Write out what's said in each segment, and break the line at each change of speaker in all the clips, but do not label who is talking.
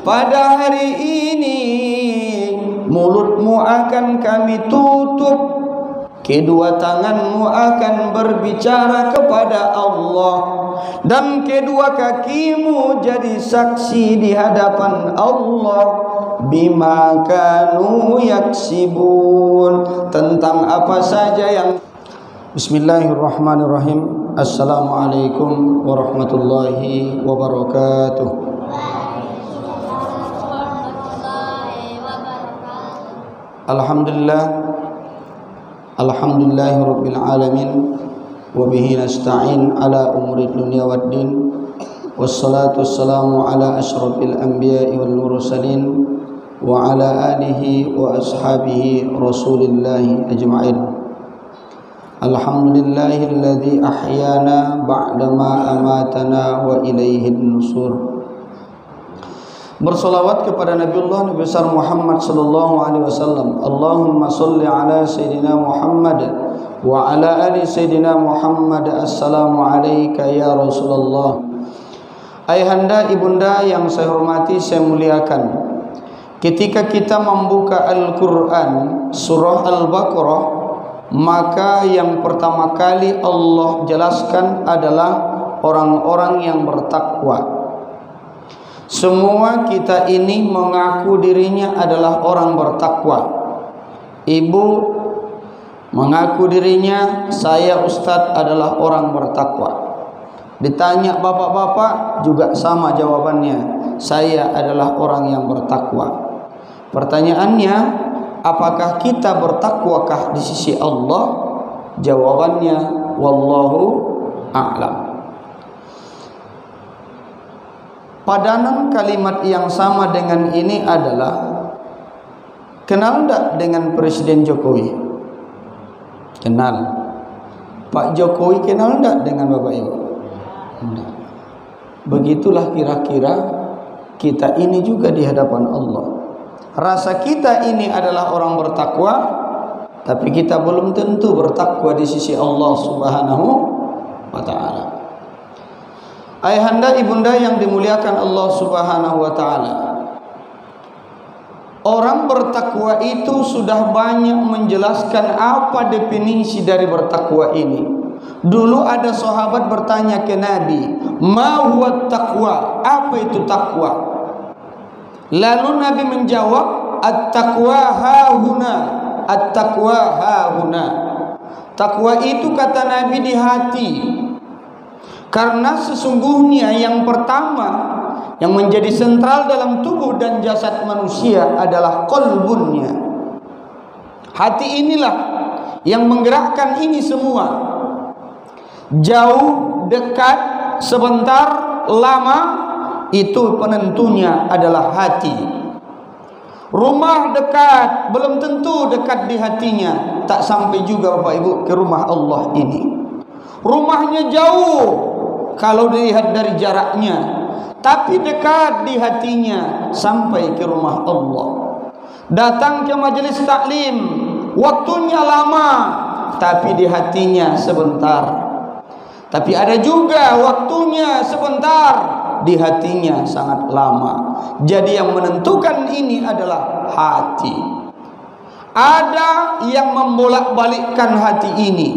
Pada hari ini mulutmu akan kami tutup, kedua tanganmu akan berbicara kepada Allah, dan kedua kakimu jadi saksi di hadapan Allah bima kanu yaksibun, tentang apa saja yang. Bismillahirrahmanirrahim. Assalamualaikum warahmatullahi wabarakatuh. Alhamdulillah, alhamdulillahi rabbil alamin, wa bihi nasta'in ala umuri dunya waddin, wassalatu wassalamu ala asyrafil anbiya'i wal mursalin wa ala alihi wa ashabihi rasulillahi ajma'in. Alhamdulillahilladzi ahyana ba'dama amatana wa ilaihin nusur. Bersolawat kepada Nabiullah Nabi besar Muhammad sallallahu alaihi wasallam. Allahumma salli ala sayyidina Muhammad wa ala ali sayyidina Muhammad. Assalamu alayka ya Rasulullah. Ayahanda ibunda yang saya hormati, saya muliakan, ketika kita membuka Al-Quran surah Al-Baqarah, maka yang pertama kali Allah jelaskan adalah orang-orang yang bertakwa. Semua kita ini mengaku dirinya adalah orang bertakwa. Ibu mengaku dirinya, saya ustadz adalah orang bertakwa. Ditanya bapak-bapak juga sama jawabannya, saya adalah orang yang bertakwa. Pertanyaannya, apakah kita bertakwakah di sisi Allah? Jawabannya, wallahu a'lam. Padanan kalimat yang sama dengan ini adalah, kenal tak dengan Presiden Jokowi? Kenal. Pak Jokowi kenal tak dengan Bapak Ibu? Kenal. Begitulah kira-kira kita ini juga di hadapan Allah. Rasa kita ini adalah orang bertakwa, tapi kita belum tentu bertakwa di sisi Allah Subhanahu wa ta'ala. Ayahanda ibunda yang dimuliakan Allah Subhanahu wa ta'ala, orang bertakwa itu sudah banyak menjelaskan apa definisi dari bertakwa ini. Dulu ada sahabat bertanya ke Nabi, ma huwa taqwa? Apa itu takwa? Lalu Nabi menjawab, at-taqwa hahuna, at-taqwa hahuna. Takwa itu kata Nabi di hati. Karena sesungguhnya yang pertama yang menjadi sentral dalam tubuh dan jasad manusia adalah qalbunnya. Hati inilah yang menggerakkan ini semua. Jauh, dekat, sebentar, lama, itu penentunya adalah hati. Rumah dekat belum tentu dekat di hatinya, tak sampai juga Bapak Ibu ke rumah Allah ini. Rumahnya jauh kalau dilihat dari jaraknya, tapi dekat di hatinya sampai ke rumah Allah. Datang ke majelis taklim, waktunya lama, tapi di hatinya sebentar. Tapi ada juga waktunya sebentar, di hatinya sangat lama. Jadi yang menentukan ini adalah hati. Ada yang membolak-balikkan hati ini,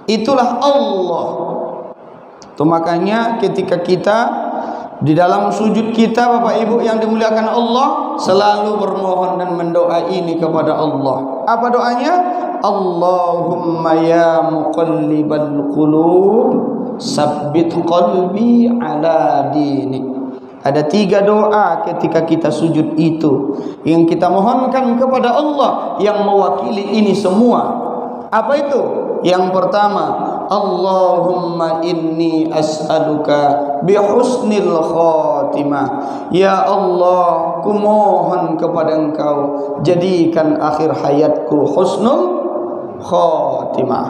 itulah Allah. Itu makanya ketika kita di dalam sujud kita, Bapak Ibu yang dimuliakan Allah, selalu bermohon dan mendoa ini kepada Allah. Apa doanya? Allahumma ya muqallibal qulub, sabbit qalbi ala dinik. Ada 3 doa ketika kita sujud itu yang kita mohonkan kepada Allah yang mewakili ini semua. Apa itu? Yang pertama, Allahumma inni as'aluka bihusnil khatimah. Ya Allah, ku mohon kepada Engkau, jadikan akhir hayatku husnul khatimah.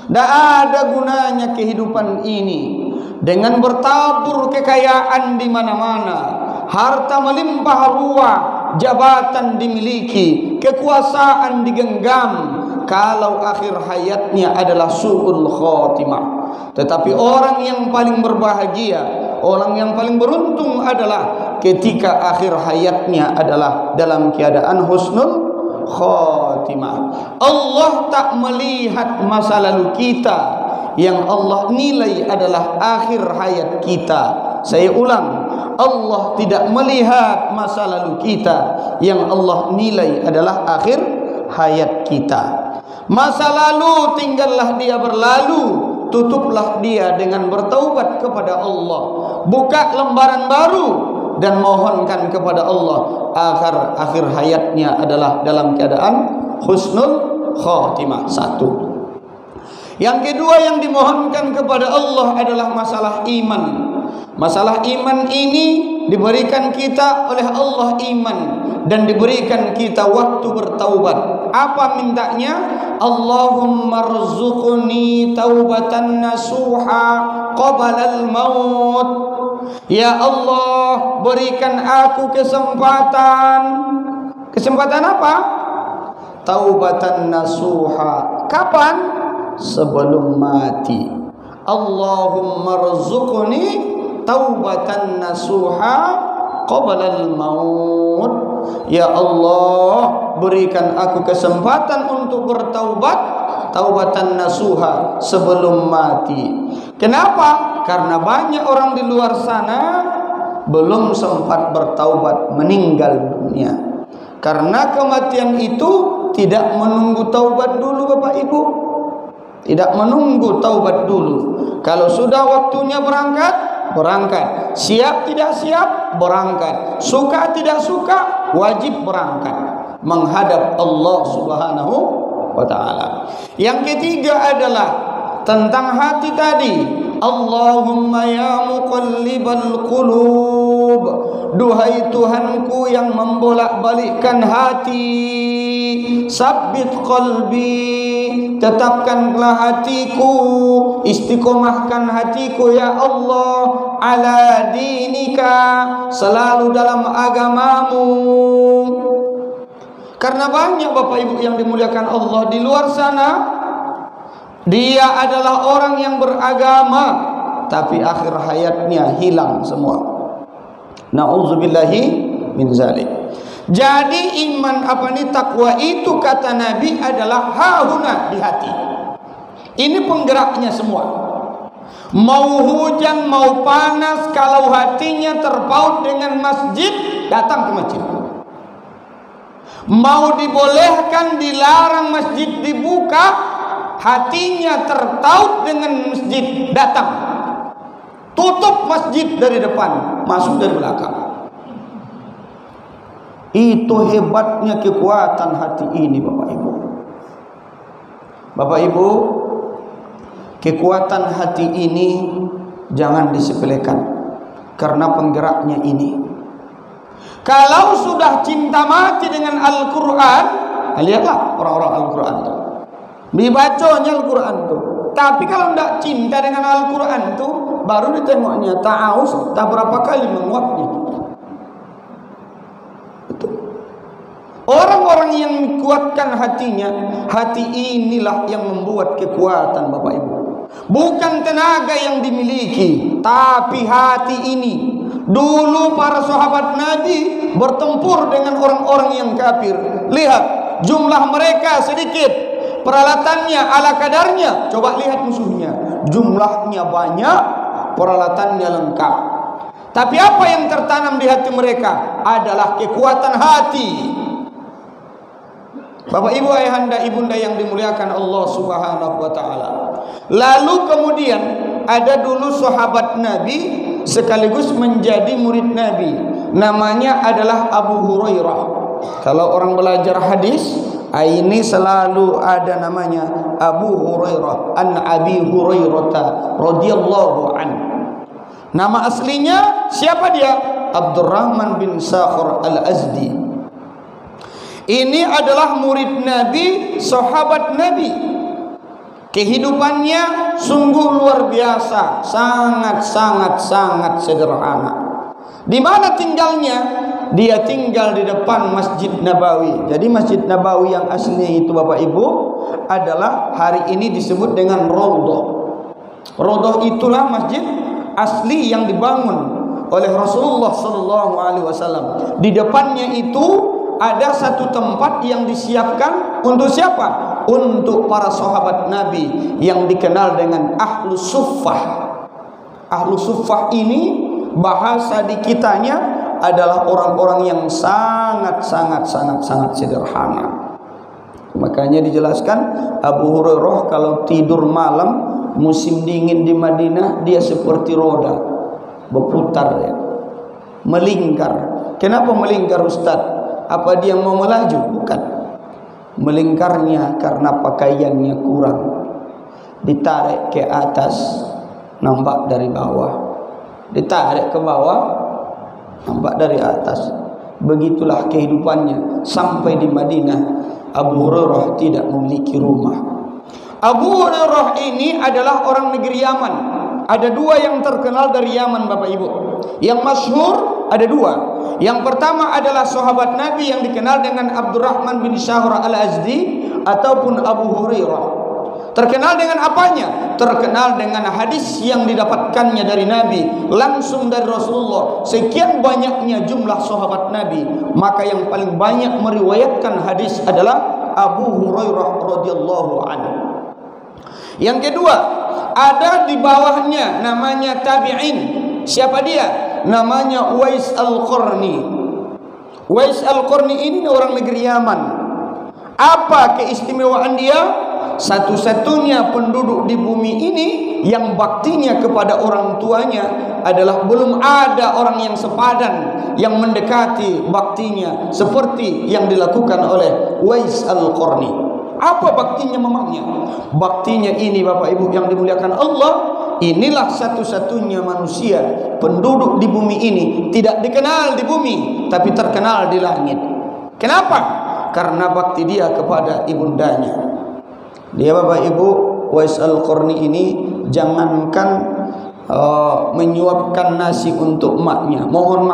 Tidak ada gunanya kehidupan ini dengan bertabur kekayaan di mana-mana, harta melimpah ruah, jabatan dimiliki, kekuasaan digenggam, kalau akhir hayatnya adalah su'ul khatimah. Tetapi orang yang paling berbahagia, orang yang paling beruntung adalah ketika akhir hayatnya adalah dalam keadaan husnul khatimah. Allah tak melihat masa lalu kita, yang Allah nilai adalah akhir hayat kita. Saya ulang, Allah tidak melihat masa lalu kita, yang Allah nilai adalah akhir hayat kita. Masa lalu tinggallah dia berlalu, tutuplah dia dengan bertaubat kepada Allah, buka lembaran baru dan mohonkan kepada Allah akhir hayatnya adalah dalam keadaan husnul khatimah. Satu. Yang kedua yang dimohonkan kepada Allah adalah masalah iman. Masalah iman ini diberikan kita oleh Allah iman, dan diberikan kita waktu bertaubat. Apa mintanya? Allahumma rzuqni taubatan nasuha qabla al-maut. Ya Allah, berikan aku kesempatan. Kesempatan apa? Taubatan nasuha. Kapan? Sebelum mati. Allahumma rzuqni taubatan nasuha qabla al-maut. Ya Allah, berikan aku kesempatan untuk bertaubat, taubatan nasuha, sebelum mati. Kenapa? Karena banyak orang di luar sana belum sempat bertaubat, meninggal dunia. Karena kematian itu tidak menunggu taubat dulu, Bapak Ibu. Tidak menunggu taubat dulu. Kalau sudah waktunya berangkat, berangkat. Siap tidak siap, berangkat. Suka tidak suka, wajib berangkat menghadap Allah Subhanahu wa ta'ala. Yang ketiga adalah tentang hati tadi. Allahumma ya muqallibal qulub, duhai Tuhanku yang membolak-balikkan hati, sabbit qalbi, tetapkanlah hatiku, istiqomahkan hatiku ya Allah, ala dinika, selalu dalam agamamu. Karena banyak Bapak Ibu yang dimuliakan Allah di luar sana, dia adalah orang yang beragama, tapi akhir hayatnya hilang semua. Na'udzubillahi min zalik. Jadi iman takwa itu kata Nabi adalah hahuna, di hati. Ini penggeraknya semua. Mau hujan, mau panas, kalau hatinya terpaut dengan masjid, datang ke masjid. Mau dibolehkan, dilarang masjid dibuka, hatinya tertaut dengan masjid, datang. Tutup masjid dari depan, masuk dari belakang. Itu hebatnya kekuatan hati ini, Bapak Ibu. Bapak Ibu, kekuatan hati ini jangan disepelekan, karena penggeraknya ini. Kalau sudah cinta mati dengan Al-Quran, lihatlah orang-orang Al-Quran itu, dibacanya Al-Quran itu. Tapi kalau tidak cinta dengan Al-Quran itu, baru ditengoknya ta'awus, tak berapa kali menguapnya. Orang-orang yang kuatkan hatinya, hati inilah yang membuat kekuatan, Bapak Ibu. Bukan tenaga yang dimiliki, tapi hati ini. Dulu para sahabat Nabi bertempur dengan orang-orang yang kafir. Lihat, jumlah mereka sedikit, peralatannya ala kadarnya. Coba lihat musuhnya, jumlahnya banyak, peralatannya lengkap. Tapi apa yang tertanam di hati mereka adalah kekuatan hati. Bapak Ibu, ayahanda, ibunda yang dimuliakan Allah Subhanahu wa ta'ala. Lalu kemudian ada dulu sahabat Nabi sekaligus menjadi murid Nabi, namanya adalah Abu Hurairah. Kalau orang belajar hadis, ini selalu ada namanya Abu Hurairah, an Abi Hurairah radhiyallahu an. Nama aslinya siapa dia? Abdurrahman bin Sakhar al-Azdi. Ini adalah murid Nabi, sahabat Nabi. Kehidupannya sungguh luar biasa, sangat sederhana. Di mana tinggalnya? Dia tinggal di depan Masjid Nabawi. Jadi Masjid Nabawi yang asli itu, Bapak Ibu, adalah hari ini disebut dengan Raudhah. Raudhah itulah masjid asli yang dibangun oleh Rasulullah sallallahu alaihi wasallam. Di depannya itu ada satu tempat yang disiapkan untuk siapa? Untuk para sahabat Nabi yang dikenal dengan Ahlus Suffah. Ahlus Suffah ini bahasa di kitanya adalah orang-orang yang sangat sederhana. Makanya dijelaskan Abu Hurairah kalau tidur malam musim dingin di Madinah, dia seperti roda berputar ya, melingkar. Kenapa melingkar Ustaz? Apa dia mau melaju? Bukan. Melingkarnya karena pakaiannya kurang, ditarik ke atas nampak dari bawah, ditarik ke bawah nampak dari atas. Begitulah kehidupannya sampai di Madinah. Abu Hurairah tidak memiliki rumah. Abu Hurairah ini adalah orang negeri Yaman. Ada dua yang terkenal dari Yaman, Bapak Ibu. Yang masyhur ada dua. Yang pertama adalah sahabat Nabi yang dikenal dengan Abdurrahman bin Syahr al-Azdi ataupun Abu Hurairah. Terkenal dengan apanya? Terkenal dengan hadis yang didapatkannya dari Nabi langsung dari Rasulullah. Sekian banyaknya jumlah sahabat Nabi, maka yang paling banyak meriwayatkan hadis adalah Abu Hurairah radhiyallahu anhu. Yang kedua, ada di bawahnya namanya tabi'in. Siapa dia? Namanya Uwais Al-Qarni. Uwais Al-Qarni ini orang negeri Yaman. Apa keistimewaan dia? Satu-satunya penduduk di bumi ini yang baktinya kepada orang tuanya adalah belum ada orang yang sepadan yang mendekati baktinya seperti yang dilakukan oleh Uwais Al-Qarni. Apa baktinya mamanya? Baktinya ini Bapak Ibu yang dimuliakan Allah, inilah satu-satunya manusia penduduk di bumi ini tidak dikenal di bumi tapi terkenal di langit. Kenapa? Karena bakti dia kepada ibundanya. Dia Bapak Ibu, Uwais Al-Qarni ini jangankan menyuapkan nasi untuk maknya. Mohon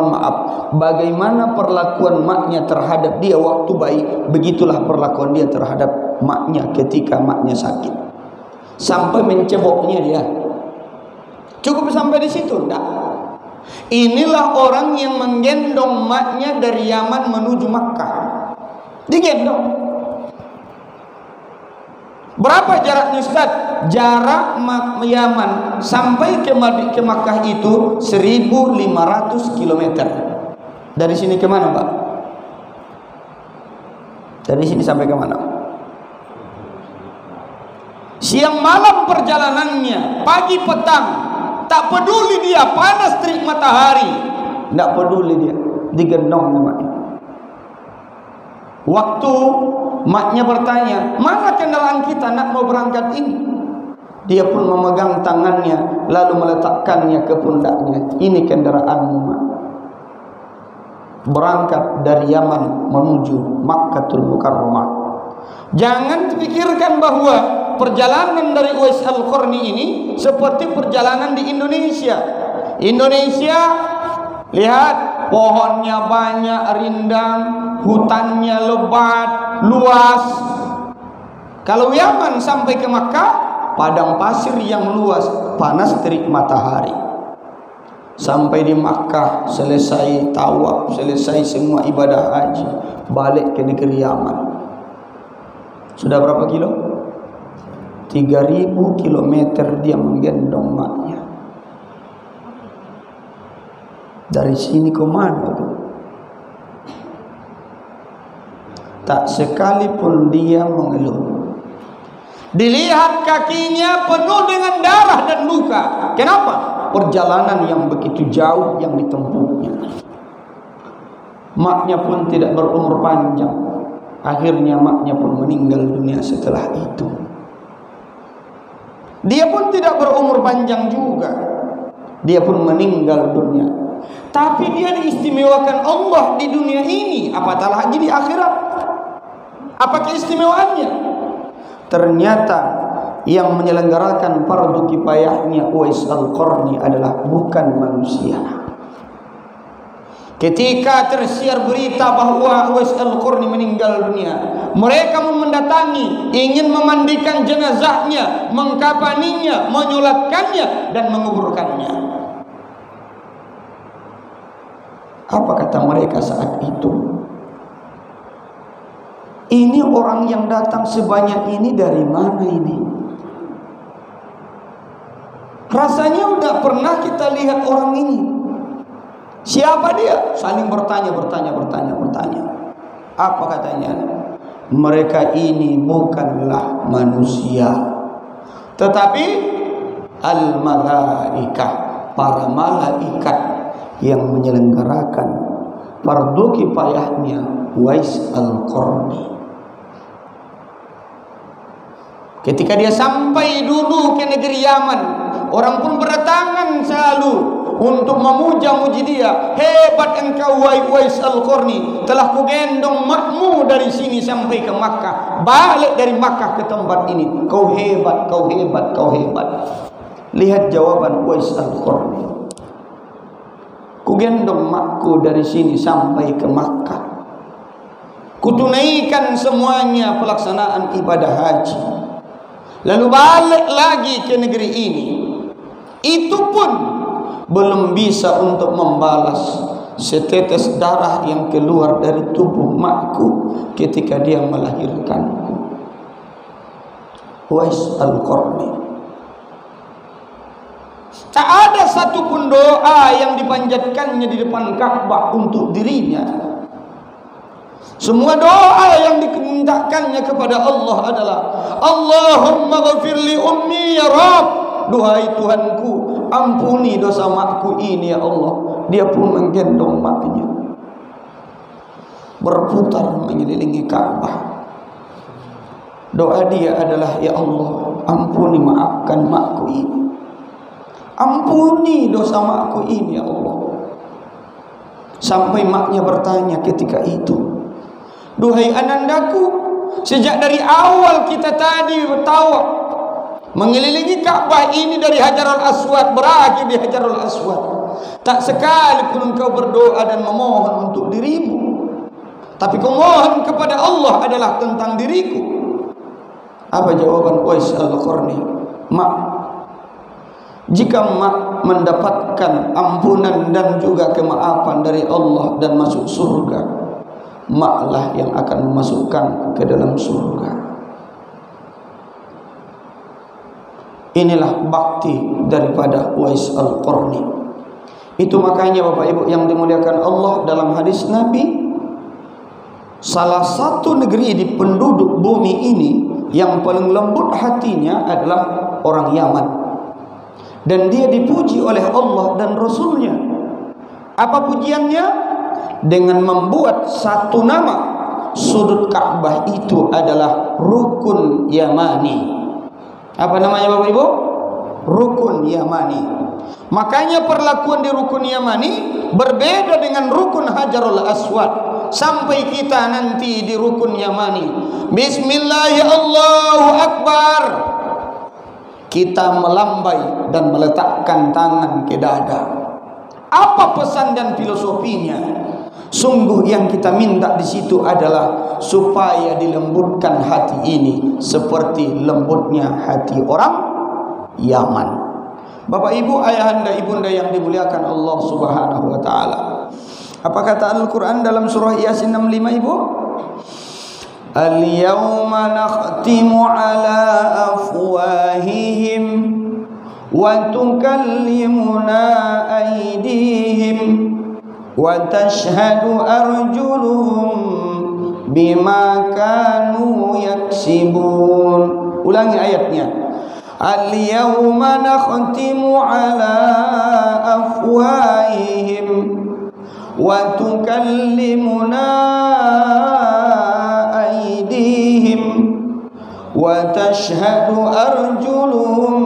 maaf. Bagaimana perlakuan maknya terhadap dia waktu bayi, begitulah perlakuan dia terhadap maknya ketika maknya sakit. Sampai menceboknya dia. Cukup sampai di situ enggak? Inilah orang yang menggendong maknya dari Yaman menuju Makkah. Digendong. Berapa jaraknya Ustaz? Jarak Yaman sampai ke Makkah itu 1.500 km. Dari sini ke mana, Pak? Dari sini sampai ke mana? Siang malam perjalanannya, pagi petang, tak peduli dia panas terik matahari, tak peduli dia, digendong namanya. Waktu maknya bertanya, mana kendaraan kita nak mau berangkat ini? Dia pun memegang tangannya lalu meletakkannya ke pundaknya. Ini kendaraanmu, mak. Berangkat dari Yaman menuju Makkatul Mukarramah. Jangan dipikirkan bahwa perjalanan dari Uwais Al-Qarni ini seperti perjalanan di Indonesia. Indonesia, lihat pohonnya banyak, rindang, hutannya lebat, luas. Kalau Yaman sampai ke Makkah, padang pasir yang luas, panas terik matahari. Sampai di Makkah, selesai tawaf, selesai semua ibadah haji, balik ke negeri Yaman. Sudah berapa kilo? 3.000 kilometer dia menggendong maknya. Dari sini ke mana tuh? Tak sekalipun dia mengeluh. Dilihat kakinya penuh dengan darah dan luka. Kenapa? Perjalanan yang begitu jauh yang ditempuhnya. Maknya pun tidak berumur panjang. Akhirnya maknya pun meninggal dunia setelah itu. Dia pun tidak berumur panjang juga. Dia pun meninggal dunia. Tapi dia diistimewakan Allah di dunia ini, apatah lagi di akhirat. Apa keistimewaannya? Ternyata yang menyelenggarakan fardu kifayahnya Uwais Al-Qarni adalah bukan manusia. Ketika tersiar berita bahwa Uwais Al-Qarni meninggal dunia, mereka mendatangi, ingin memandikan jenazahnya, mengkafaninya, menyolatkannya dan menguburkannya. Apa kata mereka saat itu? Ini orang yang datang sebanyak ini dari mana ini? Rasanya udah pernah kita lihat orang ini. Siapa dia? Saling bertanya. Apa katanya? Mereka ini bukanlah manusia, tetapi al-malaikah, para malaikat yang menyelenggarakan fardu kifayahnya Uwais Al-Qarni. Ketika dia sampai dulu ke negeri Yaman, orang pun berdatangan selalu untuk memuja-muji dia. Hebat engkau Uwais Al-Qarni, telah kugendong makmu dari sini sampai ke Makkah, balik dari Makkah ke tempat ini. Kau hebat, kau hebat, kau hebat. Lihat jawaban Uwais Al-Qarni. Kugendong makku dari sini sampai ke Makkah, kutunaikan semuanya pelaksanaan ibadah haji, lalu balik lagi ke negeri ini. Itu pun belum bisa untuk membalas setetes darah yang keluar dari tubuh makku ketika dia melahirkanku. Uwais Al-Qarni. Tak ada satupun doa yang dipanjatkannya di depan Ka'bah untuk dirinya. Semua doa yang dimintakannya kepada Allah adalah Allahumma ghafir li ummi ya Rabb. Duhai Tuhanku, ampuni dosa makku ini ya Allah. Dia pun menggendong maknya, berputar mengelilingi Ka'bah. Doa dia adalah, ya Allah, ampuni, maafkan makku ini. Ampuni dosa makku ini ya Allah. Sampai maknya bertanya ketika itu, duhai anandaku, sejak dari awal kita tadi bertawaf mengelilingi Ka'bah ini dari Hajarul Aswad berakhir di Hajarul Aswad, tak sekalipun engkau berdoa dan memohon untuk dirimu, tapi kau mohon kepada Allah adalah tentang diriku. Apa jawaban Uwais Al-Qarni? Mak, jika mak mendapatkan ampunan dan juga kemaafan dari Allah dan masuk surga, maklah yang akan memasukkan ke dalam surga. Inilah bakti daripada Uwais Al-Qarni. Itu makanya Bapak Ibu yang dimuliakan Allah, dalam hadis Nabi, salah satu negeri di penduduk bumi ini yang paling lembut hatinya adalah orang Yaman. Dan dia dipuji oleh Allah dan Rasulnya. Apa pujiannya? Dengan membuat satu nama, sudut Ka'bah itu adalah Rukun Yamani. Apa namanya Bapak Ibu? Rukun Yamani. Makanya perlakuan di Rukun Yamani berbeda dengan Rukun Hajarul Aswad. Sampai kita nanti di Rukun Yamani, Bismillah, Allahu Akbar, kita melambai dan meletakkan tangan ke dada. Apa pesan dan filosofinya? Sungguh yang kita minta di situ adalah supaya dilembutkan hati ini seperti lembutnya hati orang Yaman. Bapak Ibu, ayahanda, ibunda yang dimuliakan Allah Subhanahu wa taala. Apa kata Al-Qur'an dalam surah Yasin 65 Ibu? Al-yawma nakhtimu ala afwahihim wa tukallimuna aydihim wa tashhadu arjuluhum bima kanu yaksibun. Ulangi ayatnya. Al-yawma nakhtimu ala afwahihim wa tukallimuna aydihim wa tashhadu arjuluhum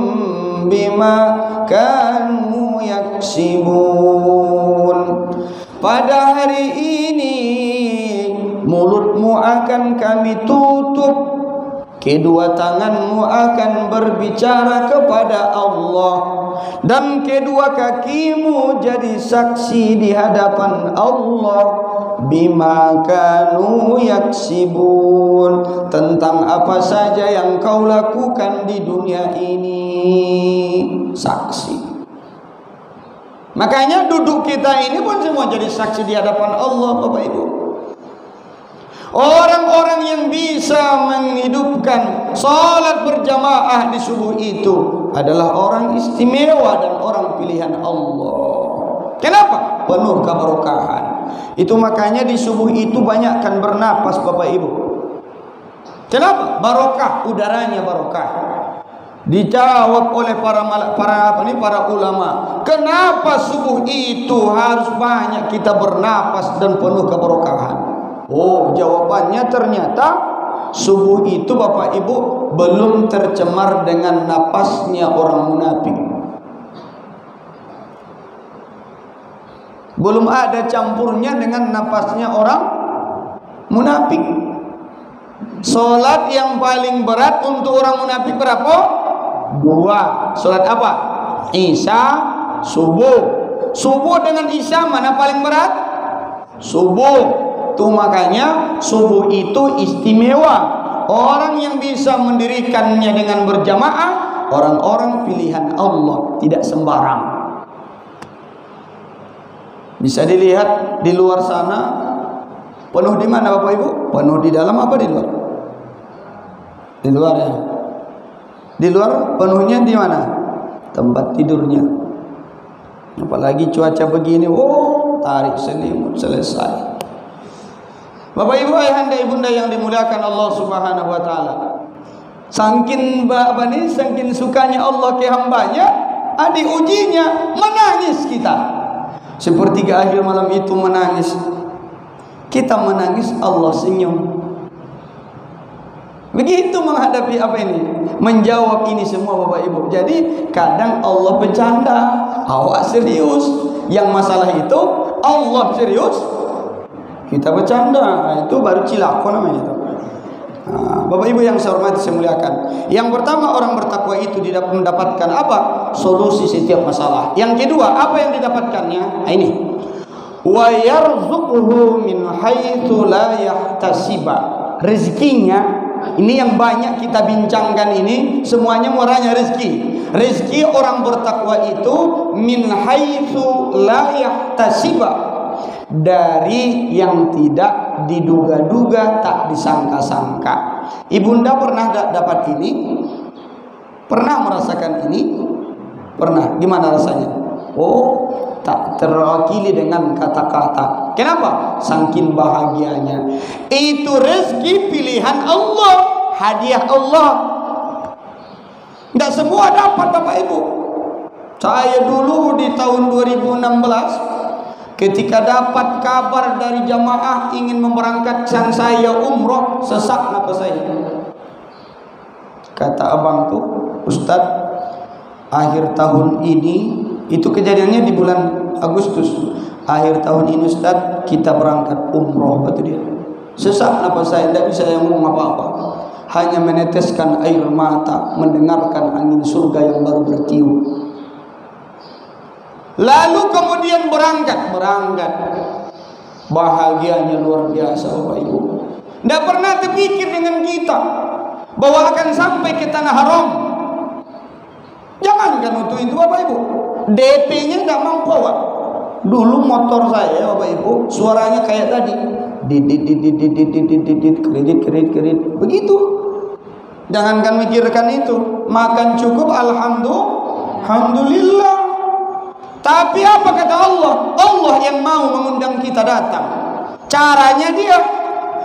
bima kanu yaksibun. Pada hari ini mulutmu akan kami tutup, kedua tanganmu akan berbicara kepada Allah, dan kedua kakimu jadi saksi di hadapan Allah bima kanu yaksibun, tentang apa saja yang kau lakukan di dunia ini. Saksi. Makanya duduk kita ini pun semua jadi saksi di hadapan Allah, Bapak Ibu. Orang-orang yang bisa menghidupkan salat berjamaah di subuh itu adalah orang istimewa dan orang pilihan Allah. Kenapa? Penuh keberkahan. Itu makanya di subuh itu banyakkan bernapas, Bapak Ibu. Kenapa? Barokah, udaranya barokah. Dijawab oleh para ulama, kenapa subuh itu harus banyak kita bernapas dan penuh keberkahan? Oh, jawabannya ternyata subuh itu, Bapak Ibu, belum tercemar dengan napasnya orang munafik. Belum ada campurnya dengan napasnya orang munafik. Salat yang paling berat untuk orang munafik berapa? 2. Salat apa? Isya, subuh. Subuh dengan isya mana paling berat? Subuh. Tuh makanya subuh itu istimewa. Orang yang bisa mendirikannya dengan berjamaah, orang-orang pilihan Allah, tidak sembarang. Bisa dilihat di luar sana, penuh di mana Bapak Ibu? Penuh di dalam apa di luar? Di luar ya. Di luar penuhnya di mana? Tempat tidurnya. Apalagi cuaca begini, oh, tarik selimut selesai. Bapak Ibu, ayahanda ibunda yang dimuliakan Allah Subhanahu wa taala. Saking saking sukanya Allah ke hambanya, diujinya menangis kita. Sepertiga akhir malam itu menangis. Kita menangis, Allah senyum. Begitu menghadapi apa ini? Menjawab ini semua, Bapak Ibu. Jadi kadang Allah bercanda, awak serius. Yang masalah itu Allah serius, kita bercanda. Itu baru cilaka namanya itu. Bapak Ibu yang saya hormati, saya muliakan. Yang pertama, orang bertakwa itu mendapatkan apa? Solusi setiap masalah. Yang kedua, apa yang didapatkannya? Ini. Wa yarzuquhu min haitsu la yahtasiba. Rezekinya, ini yang banyak kita bincangkan ini, semuanya murahnya rezeki. Rezeki orang bertakwa itu min haitsu la yahtasiba, dari yang tidak diduga-duga, tak disangka-sangka. Ibunda pernah dapat ini? Pernah merasakan ini? Pernah. Gimana rasanya? Oh, tak terwakili dengan kata-kata. Kenapa? Saking bahagianya. Itu rezeki pilihan Allah, hadiah Allah. Tidak semua dapat, Bapak Ibu. Saya dulu di tahun 2016, ketika dapat kabar dari jamaah ingin memberangkatkan saya umroh, sesak nafas saya. Kata abang tuh, Ustaz, akhir tahun ini, itu kejadiannya di bulan Agustus. Akhir tahun ini Ustaz, kita berangkat umroh, kata dia. Sesak nafas saya, tidak bisa ngomong apa-apa. Hanya meneteskan air mata, mendengarkan angin surga yang baru bertiup. Lalu kemudian berangkat. Bahagianya luar biasa, Bapak Ibu. Tidak pernah terpikir dengan kita bahwa akan sampai ke tanah haram. Jangankan untuk itu, Bapak Ibu, DP-nya tidak mampu, Pak. Dulu motor saya, Bapak Ibu, suaranya kayak tadi, kredit, begitu. Jangankan mikirkan itu, makan cukup, alhamdulillah. Tapi apa kata Allah? Allah yang mau mengundang kita datang. Caranya dia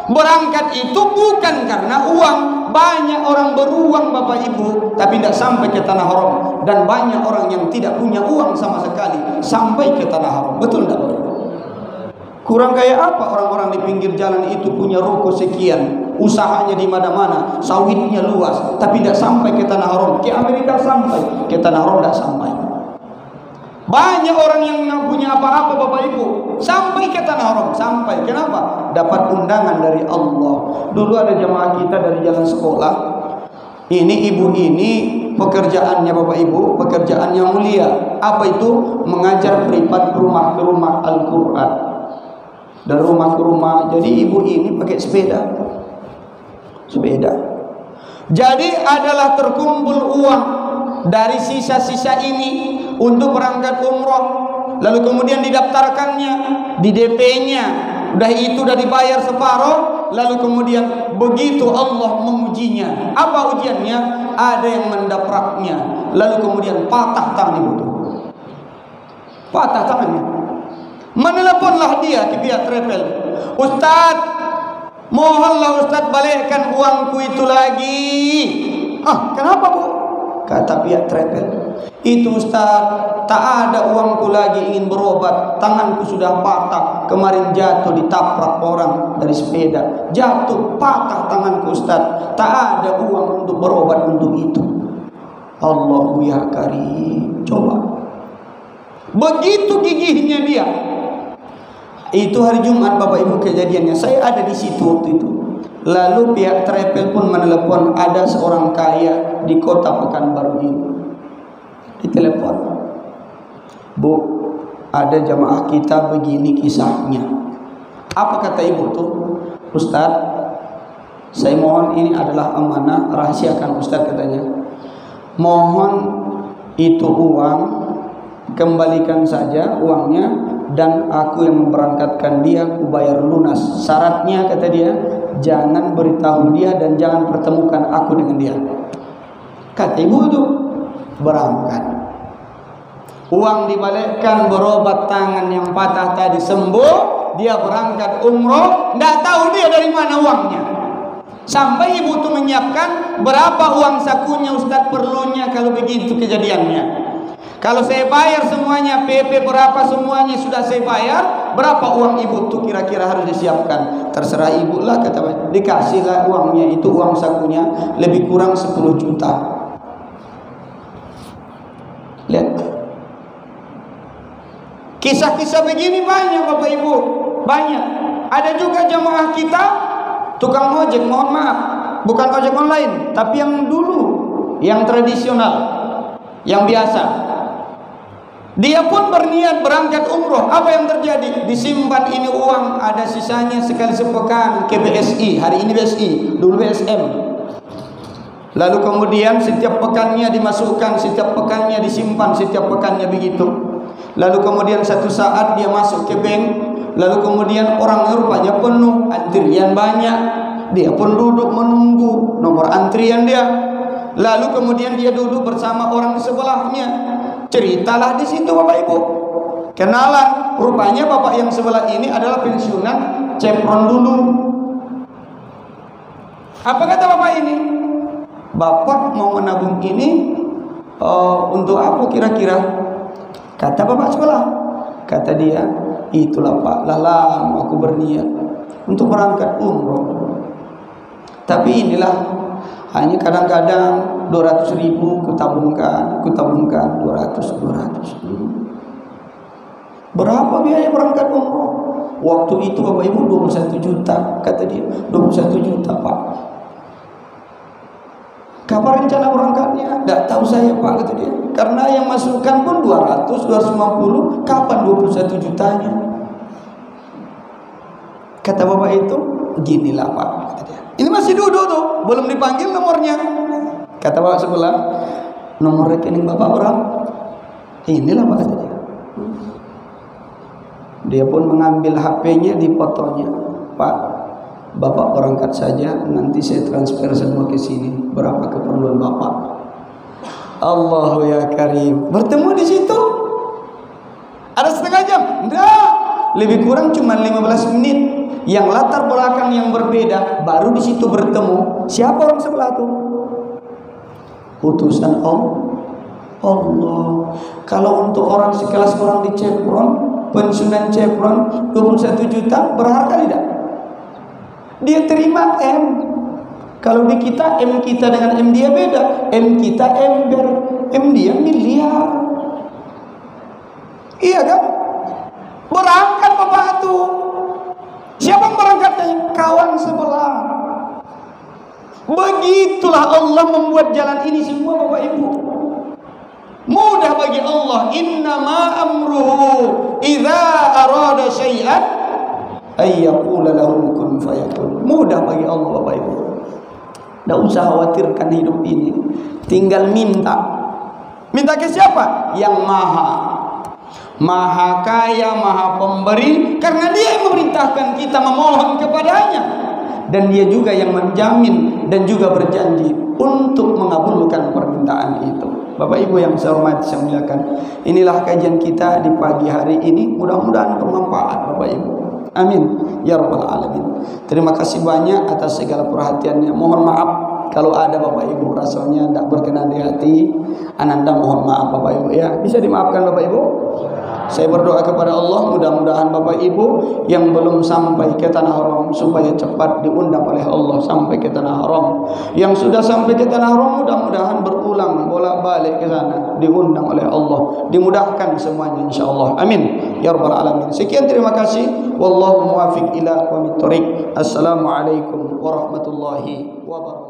berangkat itu bukan karena uang. Banyak orang beruang, Bapak Ibu, tapi tidak sampai ke tanah haram. Dan banyak orang yang tidak punya uang sama sekali sampai ke tanah haram. Betul tidak, Bapak Ibu? Kurang kayak apa orang-orang di pinggir jalan itu punya ruko sekian, usahanya di mana-mana, sawitnya luas, tapi tidak sampai ke tanah haram. Ke Amerika sampai, ke tanah haram tidak sampai. Banyak orang yang tidak punya apa-apa, Bapak Ibu, sampai ke tanah haram, sampai. Kenapa? Dapat undangan dari Allah. Dulu ada jemaah kita dari jalan sekolah. Ini ibu ini pekerjaannya, Bapak Ibu, pekerjaan yang mulia. Apa itu? Mengajar privat rumah ke rumah Al-Quran. Dari rumah ke rumah. Jadi ibu ini pakai sepeda. Jadi adalah terkumpul uang dari sisa-sisa ini untuk berangkat umroh. lalu kemudian didaftarkannya, di DP-nya, udah itu udah dibayar separuh, lalu kemudian begitu Allah mengujinya. Apa ujiannya? Ada yang mendapraknya, lalu kemudian patah tangan itu, patah tangannya. Meneleponlah dia ke pihak travel, Ustaz, mohonlah Ustaz balikkan uangku itu lagi. Kenapa bu? Kata pihak travel, itu Ustaz, tak ada uangku lagi, ingin berobat, tanganku sudah patah, kemarin jatuh ditabrak orang dari sepeda, jatuh patah tanganku Ustaz, tak ada uang untuk berobat untuk itu. Allahu ya karim. Coba, begitu gigihnya dia. Itu hari Jumat Bapak Ibu kejadiannya, saya ada di situ waktu itu. Lalu pihak travel pun menelepon, ada seorang kaya di kota Pekanbaru ini. Ditelepon, Bu, ada jamaah kita begini kisahnya. Apa kata ibu tuh? Ustaz, saya mohon, ini adalah amanah, rahasiakan Ustaz katanya. Mohon itu uang, kembalikan saja uangnya, dan aku yang memberangkatkan dia, aku bayar lunas. Syaratnya kata dia, jangan beritahu dia dan jangan pertemukan aku dengan dia. Kata ibu itu, berangkat. Uang dibalikkan, berobat tangan yang patah tadi sembuh, dia berangkat umroh, tidak tahu dia dari mana uangnya. Sampai ibu itu menyiapkan, berapa uang sakunya Ustaz perlunya kalau begitu kejadiannya. Kalau saya bayar semuanya, PP berapa semuanya sudah saya bayar, berapa uang ibu tuh kira-kira harus disiapkan? Terserah ibu lah, kata, dikasihlah uangnya itu, uang sakunya lebih kurang 10 juta. Lihat, kisah-kisah begini banyak Bapak Ibu, banyak. Ada juga jamaah kita tukang ojek, mohon maaf, bukan ojek online, tapi yang dulu, yang tradisional, yang biasa. Dia pun berniat berangkat umroh. Apa yang terjadi? Disimpan ini uang, ada sisanya sekali sepekan ke BSI. Hari ini BSI, dulu BSM. Lalu kemudian setiap pekannya dimasukkan, setiap pekannya disimpan, setiap pekannya begitu. Lalu kemudian satu saat dia masuk ke bank, lalu kemudian orang rupanya penuh, antrian banyak. Dia pun duduk menunggu nomor antrian dia. Lalu kemudian dia duduk bersama orang di sebelahnya. Ceritalah di situ Bapak Ibu, kenalan. Rupanya bapak yang sebelah ini adalah pensiunan Chevron dulu. Apa kata bapak ini? Bapak mau menabung ini untuk apa kira-kira? Kata bapak sebelah. Kata dia, itulah Pak, lama aku berniat untuk berangkat umroh. Tapi inilah, hanya kadang-kadang 200.000 kutabungkan 200. Berapa biaya berangkat umroh? Waktu itu Bapak Ibu 21 juta, kata dia. 21 juta Pak. Kapan rencana berangkatnya? Tidak tahu saya Pak, kata dia. Karena yang masukkan pun 200, 250. Kapan 21 jutanya? Kata bapak itu, ginilah Pak, kata dia. Ini masih duduk tuh, belum dipanggil nomornya. Kata bapak sebelah, nomor rekening bapak berapa? Inilah Pak, kata dia. Dia pun mengambil HP-nya, difotonya. Pak, bapak berangkat saja, nanti saya transfer semua ke sini. Berapa keperluan bapak? Allahu ya karim. Bertemu di situ. Ada setengah jam? Enggak. Lebih kurang cuma 15 menit. Yang latar belakang yang berbeda, baru di situ bertemu. Siapa orang sebelah itu? Utusan Allah. Kalau untuk orang sekelas orang di Chevron, pensiunan Chevron 21 juta, berharga tidak? Dia terima M. Kalau di kita, M kita dengan M dia beda. M kita ember, M dia miliar. Iya kan? Berangkat bapak itu. Siapa yang berangkatnya? Kawan sebelah. Begitulah Allah membuat jalan ini semua Bapak Ibu. Mudah bagi Allah. Innama amruhu idza arada syai'an ay yaqula lahu kun fayakun. Mudah bagi Allah Bapak Ibu. Tidak usah khawatirkan hidup ini. Tinggal minta. Minta ke siapa? Yang maha. Maha kaya, maha pemberi, karena dia yang memerintahkan kita memohon kepadanya, dan dia juga yang menjamin dan juga berjanji untuk mengabulkan permintaan itu. Bapak Ibu yang saya hormati, saya muliakan, inilah kajian kita di pagi hari ini. Mudah-mudahan bermanfaat Bapak Ibu. Amin ya rabbal alamin. Terima kasih banyak atas segala perhatiannya. Mohon maaf kalau ada Bapak Ibu rasanya tidak berkenan di hati. Ananda mohon maaf Bapak Ibu ya. Bisa dimaafkan Bapak Ibu? Saya berdoa kepada Allah, mudah-mudahan Bapak Ibu yang belum sampai ke Tanah Haram supaya cepat diundang oleh Allah sampai ke Tanah Haram. Yang sudah sampai ke Tanah Haram mudah-mudahan berulang bolak-balik ke sana, diundang oleh Allah, dimudahkan semuanya insyaallah. Amin ya rabbal alamin. Sekian, terima kasih. Wallahu muwaffiq ila aqwamit thoriq. Assalamualaikum warahmatullahi wabarakatuh.